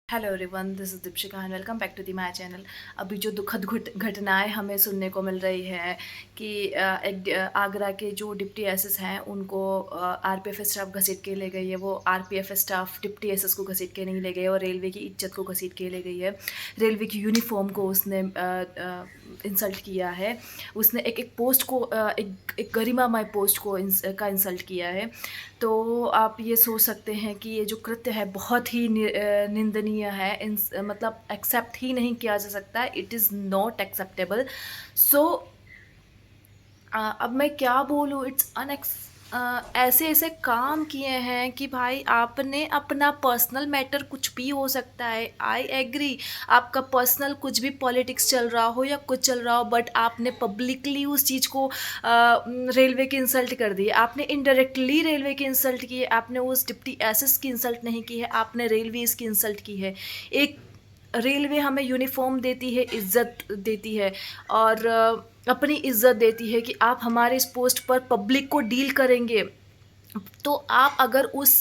Hello everyone, this is Deepshikha and welcome back to the my channel. अभी जो दुखद घटनाएं हमें सुनने को मिल रही है कि आगरा के जो डिप्टी एसएस हैं उनको आरपीएफ स्टाफ घसीट के ले गई है। वो आरपीएफ स्टाफ डिप्टी एसएस को घसीट के नहीं ले गए और रेलवे की इज्जत को घसीट के ले गई है। रेलवे की यूनिफॉर्म को उसने इंसल्ट किया है। उसने एक पोस्ट को एक गरिमामय पोस्ट को का इंसल्ट किया है। तो आप ये सोच सकते हैं कि ये जो कृत्य है बहुत ही निंदनीय है। मतलब एक्सेप्ट ही नहीं किया जा सकता। It is not acceptable. So अब मैं क्या बोलूँ, इट्स ऐसे ऐसे काम किए हैं कि भाई आपने अपना पर्सनल मैटर कुछ भी हो सकता है, आई एग्री। आपका पर्सनल कुछ भी पॉलिटिक्स चल रहा हो या कुछ चल रहा हो, बट आपने पब्लिकली उस चीज़ को रेलवे की इंसल्ट कर दी। आपने इनडायरेक्टली रेलवे की इंसल्ट की है। आपने उस डिप्टी एसएस की इंसल्ट नहीं की है, आपने रेलवेज़ की इंसल्ट की है। एक रेलवे हमें यूनिफ़ॉर्म देती है, इज़्ज़त देती है और अपनी इज़्ज़त देती है कि आप हमारे इस पोस्ट पर पब्लिक को डील करेंगे। तो आप अगर उस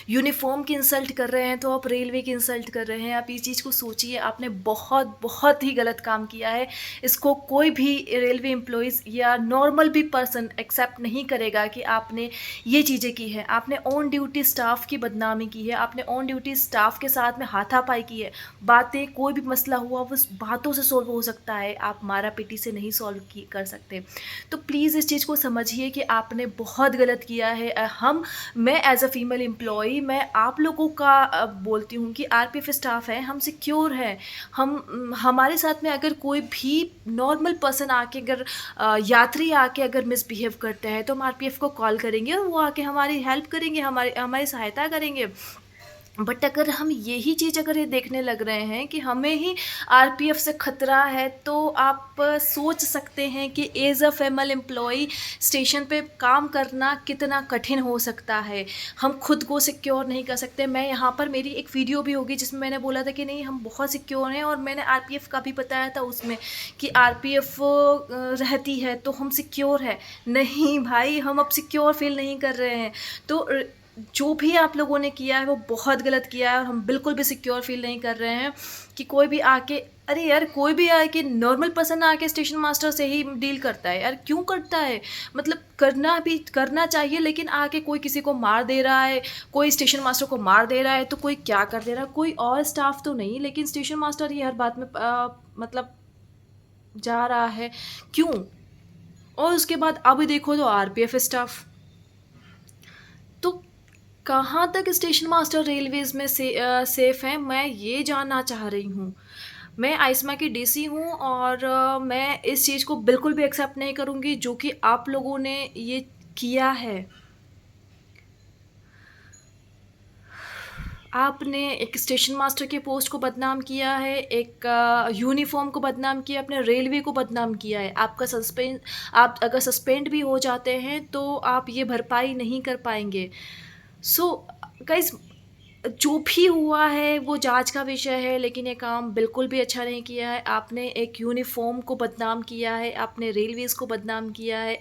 यूनिफ़ॉर्म की इंसल्ट कर रहे हैं, तो आप रेलवे की इंसल्ट कर रहे हैं। आप इस चीज़ को सोचिए, आपने बहुत, बहुत ही गलत काम किया है। इसको कोई भी रेलवे एम्प्लॉइज़ या नॉर्मल भी पर्सन एक्सेप्ट नहीं करेगा कि आपने ये चीज़ें की हैं। आपने ऑन ड्यूटी स्टाफ की बदनामी की है, आपने ऑन ड्यूटी स्टाफ के साथ में हाथापाई की है। बातें कोई भी मसला हुआ, वो उस बातों से सॉल्व हो सकता है, आप मारा-पीटी से नहीं सॉल्व कर सकते। तो प्लीज़ इस चीज़ को समझिए कि आपने बहुत गलत किया है। मैं एज़ अ फीमेल एम्प्लॉई मैं आप लोगों का बोलती हूँ कि आरपीएफ स्टाफ है, हम सिक्योर हैं। हमारे साथ में अगर कोई भी नॉर्मल पर्सन आके अगर यात्री आके अगर मिसबिहेव करते हैं, तो हम आरपीएफ को कॉल करेंगे और वो आके हमारी हेल्प करेंगे, हमारी हमारी सहायता करेंगे। बट अगर हम यही चीज़ अगर ये देखने लग रहे हैं कि हमें ही आरपीएफ से खतरा है, तो आप सोच सकते हैं कि as a female employee station पे काम करना कितना कठिन हो सकता है। हम खुद को सिक्योर नहीं कर सकते। मैं यहाँ पर मेरी एक वीडियो भी होगी जिसमें मैंने बोला था कि नहीं, हम बहुत सिक्योर हैं और मैंने आरपीएफ का भी बताया था उसमें कि आरपीएफ रहती है तो हम सिक्योर है। नहीं भाई, हम अब सिक्योर फील नहीं कर रहे हैं। तो जो भी आप लोगों ने किया है वो बहुत गलत किया है और हम बिल्कुल भी सिक्योर फील नहीं कर रहे हैं कि कोई भी आके, अरे यार कोई भी आके नॉर्मल पर्सन आके स्टेशन मास्टर से ही डील करता है यार, क्यों करता है? मतलब करना चाहिए, लेकिन आके कोई किसी को मार दे रहा है, कोई स्टेशन मास्टर को मार दे रहा है, तो कोई क्या कर दे रहा है, कोई और स्टाफ तो नहीं, लेकिन स्टेशन मास्टर ही हर बात में मतलब जा रहा है, क्यों? और उसके बाद अब देखो तो आरपीएफ स्टाफ, तो कहाँ तक स्टेशन मास्टर रेलवेज़ में सेफ़ हैं, मैं ये जानना चाह रही हूँ। मैं आइस्मा की डीसी हूँ और मैं इस चीज़ को बिल्कुल भी एक्सेप्ट नहीं करूँगी जो कि आप लोगों ने ये किया है। आपने एक स्टेशन मास्टर के पोस्ट को बदनाम किया है, एक यूनिफ़ॉर्म को बदनाम किया, अपने रेलवे को बदनाम किया है। आप अगर सस्पेंड भी हो जाते हैं, तो आप ये भरपाई नहीं कर पाएँगे। सो गाइज़, जो भी हुआ है वो जाँच का विषय है, लेकिन ये काम बिल्कुल भी अच्छा नहीं किया है। आपने एक यूनिफ़ॉर्म को बदनाम किया है, आपने रेलवेज़ को बदनाम किया है।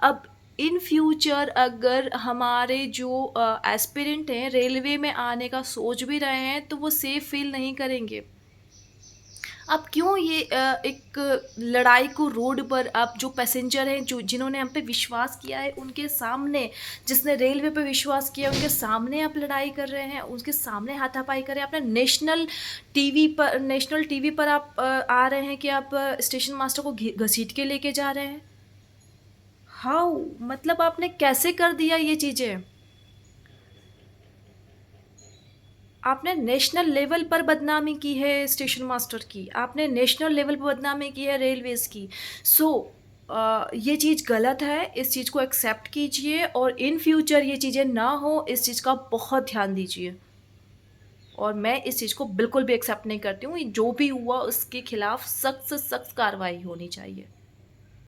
अब इन फ्यूचर अगर हमारे जो एस्पिरेंट हैं रेलवे में आने का सोच भी रहे हैं, तो वो सेफ़ फ़ील नहीं करेंगे। आप क्यों ये एक लड़ाई को रोड पर, आप जो पैसेंजर हैं, जो जिन्होंने हम पे विश्वास किया है, उनके सामने, जिसने रेलवे पे विश्वास किया उनके सामने आप लड़ाई कर रहे हैं, उसके सामने हाथापाई कर रहे हैं। आपने नेशनल टीवी पर आप आ रहे हैं कि आप स्टेशन मास्टर को घसीट के लेके जा रहे हैं। हाउ? मतलब आपने कैसे कर दिया ये चीज़ें? आपने नेशनल लेवल पर बदनामी की है स्टेशन मास्टर की, आपने नेशनल लेवल पर बदनामी की है रेलवेज़ की। सो ये चीज़ गलत है, इस चीज़ को एक्सेप्ट कीजिए और इन फ्यूचर ये चीज़ें ना हो, इस चीज़ का बहुत ध्यान दीजिए। और मैं इस चीज़ को बिल्कुल भी एक्सेप्ट नहीं करती हूँ, जो भी हुआ उसके खिलाफ सख्त से सख्त कार्रवाई होनी चाहिए।